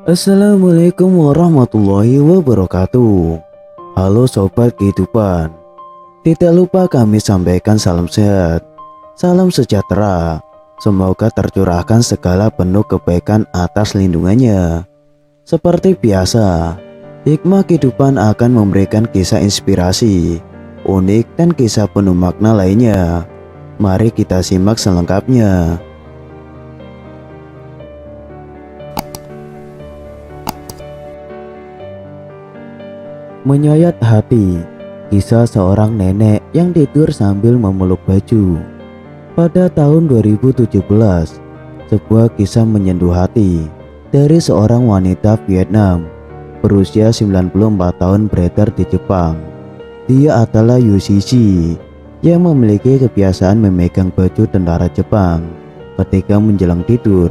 Assalamualaikum warahmatullahi wabarakatuh. Halo sobat kehidupan. Tidak lupa kami sampaikan salam sehat, salam sejahtera. Semoga tercurahkan segala penuh kebaikan atas lindungannya. Seperti biasa, hikmah kehidupan akan memberikan kisah inspirasi, unik dan kisah penuh makna lainnya. Mari kita simak selengkapnya. Menyayat hati, kisah seorang nenek yang tidur sambil memeluk baju. Pada tahun 2017, sebuah kisah menyentuh hati dari seorang wanita Vietnam berusia 94 tahun beredar di Jepang. Dia adalah Yu Cixi yang memiliki kebiasaan memegang baju tentara Jepang ketika menjelang tidur.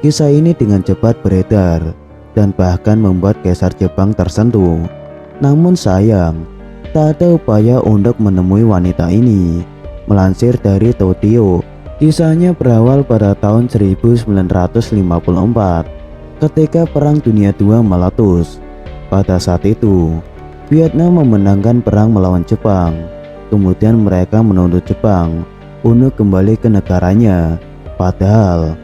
Kisah ini dengan cepat beredar dan bahkan membuat Kaisar Jepang tersentuh. Namun sayang, tak ada upaya untuk menemui wanita ini. Melansir dari Tokyo, kisahnya berawal pada tahun 1954 ketika Perang Dunia II meletus. Pada saat itu, Vietnam memenangkan perang melawan Jepang. Kemudian mereka menuntut Jepang untuk kembali ke negaranya. Padahal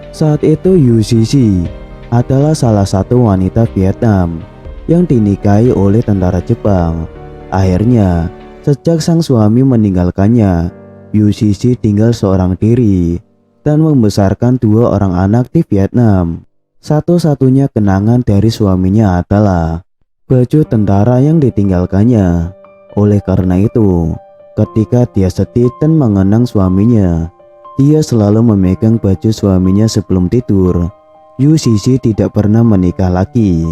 saat itu Yu Cixi adalah salah satu wanita Vietnam yang dinikahi oleh tentara Jepang. Akhirnya, sejak sang suami meninggalkannya, Yu Cixi tinggal seorang diri dan membesarkan dua orang anak di Vietnam. Satu-satunya kenangan dari suaminya adalah baju tentara yang ditinggalkannya. Oleh karena itu, ketika dia sedih dan mengenang suaminya, dia selalu memegang baju suaminya sebelum tidur. Yu Cixi tidak pernah menikah lagi.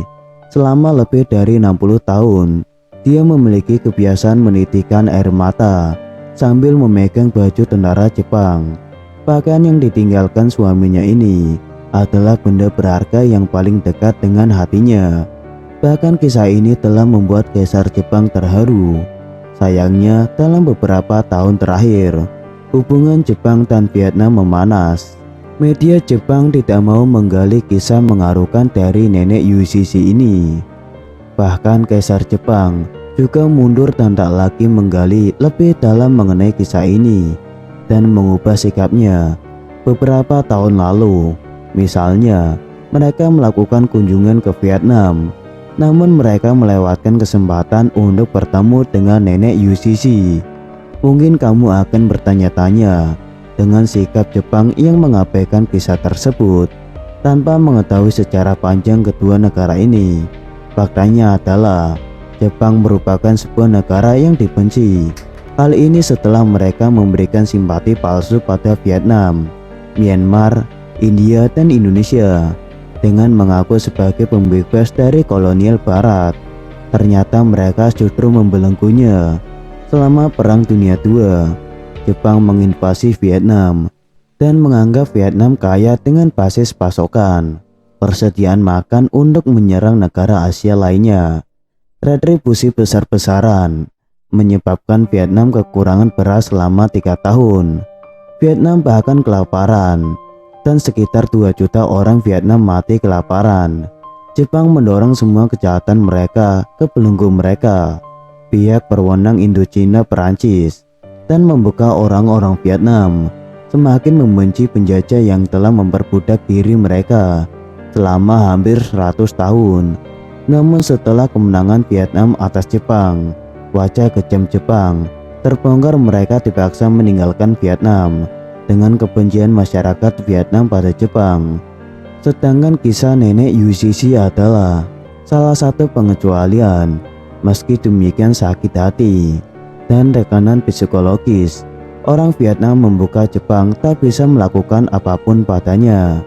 Selama lebih dari 60 tahun, dia memiliki kebiasaan menitikkan air mata sambil memegang baju tentara Jepang. Bahkan yang ditinggalkan suaminya ini adalah benda berharga yang paling dekat dengan hatinya. Bahkan kisah ini telah membuat Kaisar Jepang terharu. Sayangnya, dalam beberapa tahun terakhir, hubungan Jepang dan Vietnam memanas. Media Jepang tidak mau menggali kisah mengharukan dari nenek Yu Cixi ini. Bahkan Kaisar Jepang juga mundur dan tak lagi menggali lebih dalam mengenai kisah ini dan mengubah sikapnya. Beberapa tahun lalu, misalnya, mereka melakukan kunjungan ke Vietnam, namun mereka melewatkan kesempatan untuk bertemu dengan nenek Yu Cixi. Mungkin kamu akan bertanya-tanya, dengan sikap Jepang yang mengabaikan kisah tersebut tanpa mengetahui secara panjang kedua negara ini. Faktanya adalah Jepang merupakan sebuah negara yang dibenci. Hal ini setelah mereka memberikan simpati palsu pada Vietnam, Myanmar, India, dan Indonesia dengan mengaku sebagai pembebas dari kolonial Barat. Ternyata mereka justru membelenggunya. Selama Perang Dunia II, Jepang menginvasi Vietnam dan menganggap Vietnam kaya dengan basis pasokan, persediaan makan untuk menyerang negara Asia lainnya. Retribusi besar-besaran menyebabkan Vietnam kekurangan beras selama 3 tahun. Vietnam bahkan kelaparan dan sekitar 2 juta orang Vietnam mati kelaparan. Jepang mendorong semua kejahatan mereka ke belenggu mereka. Pihak berwenang Indochina Perancis dan membuka orang-orang Vietnam semakin membenci penjajah yang telah memperbudak diri mereka selama hampir 100 tahun. Namun setelah kemenangan Vietnam atas Jepang, wajah kejam Jepang terbongkar. Mereka dipaksa meninggalkan Vietnam dengan kebencian masyarakat Vietnam pada Jepang. Sedangkan kisah nenek Yu Cixi adalah salah satu pengecualian. Meski demikian, sakit hati dan tekanan psikologis, orang Vietnam membuka Jepang tak bisa melakukan apapun padanya.